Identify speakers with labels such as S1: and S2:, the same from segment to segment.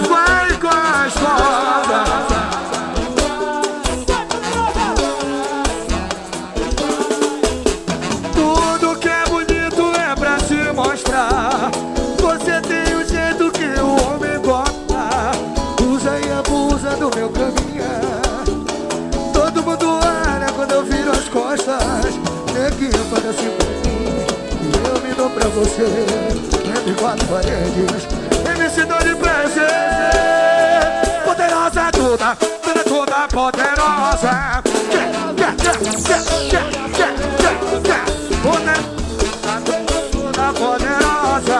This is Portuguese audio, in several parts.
S1: Vai gostosa. Tudo que é bonito é pra se mostrar. Você tem o jeito que o homem gosta. Usa e abusa do meu caminhar. Todo mundo olha quando eu viro as costas. Neguinho, faz assim pra mim e eu me dou pra você. Entre quatro paredes, MC dou de prazer. Poderosa toda, toda poderosa. Toda poderosa.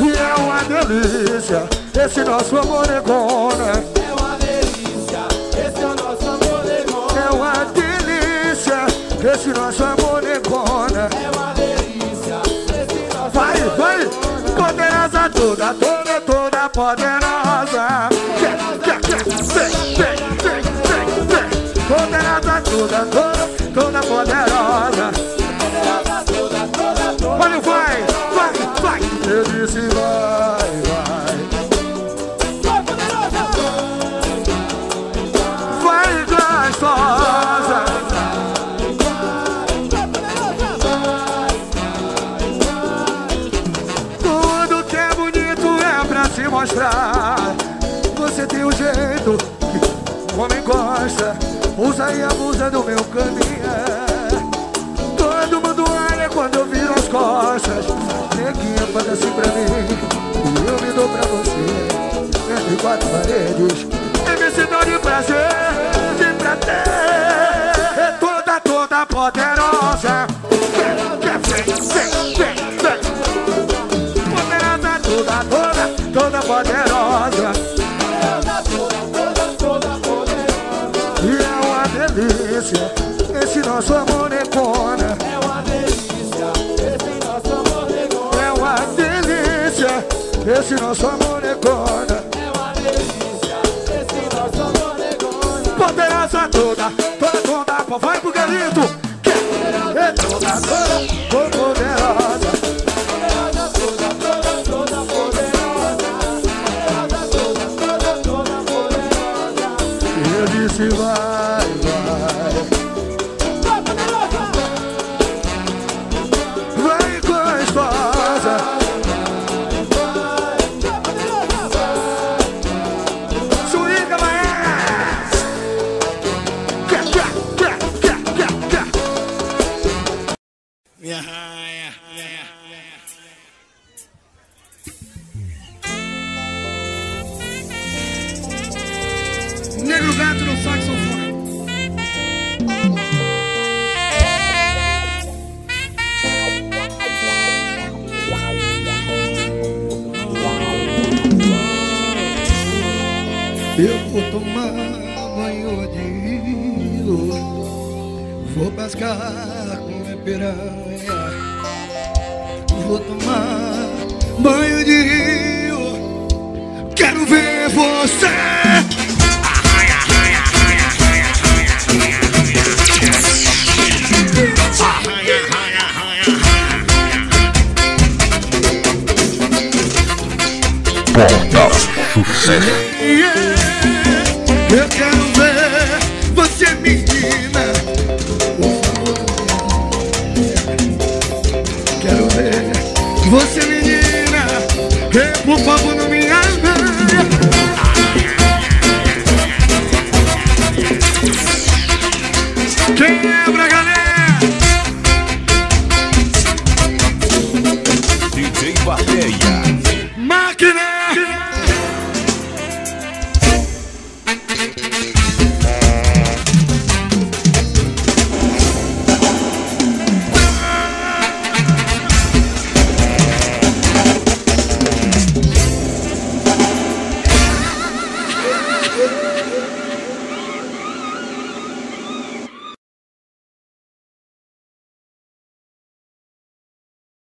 S1: E é uma delícia esse nosso amor negona.
S2: É uma delícia, esse é o nosso amor negona.
S1: É uma delícia esse nosso amor negona.
S2: É uma delícia, esse nosso
S1: Vai,
S2: amor
S1: vai,
S2: negona.
S1: poderosa toda, toda poderosa. Poderosa toda, toda poderosa.
S2: Poderosa toda, toda.
S1: Olha, vai, vai. Eu disse vai, vai.
S2: Vai, poderosa.
S1: Vai gostosa. Tudo que é bonito é pra se mostrar. Você tem o jeito que o homem gosta. Usa e abusa do meu caminhar. Todo mundo olha quando eu viro as costas. Neguinha, faz assim pra mim e eu me dou pra você. Entre quatro paredes, MC dou de prazer, de pra ter. É toda poderosa. Poderosa toda poderosa. E é uma delícia esse nosso amor negona.
S2: É uma delícia, esse nosso amor negona.
S1: É uma delícia esse nosso amor negona.
S2: É uma delícia, esse nosso amor negona.
S1: Poderosa toda, vai pro Galito. É toda poderosa.
S2: Poderosa toda, toda poderosa. Poderosa toda poderosa.
S1: Eu disse vai, vai.
S2: Vai, poderosa.
S1: Vai gostosa. Swinga, maestro.
S3: Minha raia.
S1: Negro Gato no saxofone. Eu vou tomar banho de rio, vou pescar com a piranha. Vou tomar banho de rio, quero ver você.
S4: Porta Sucesso.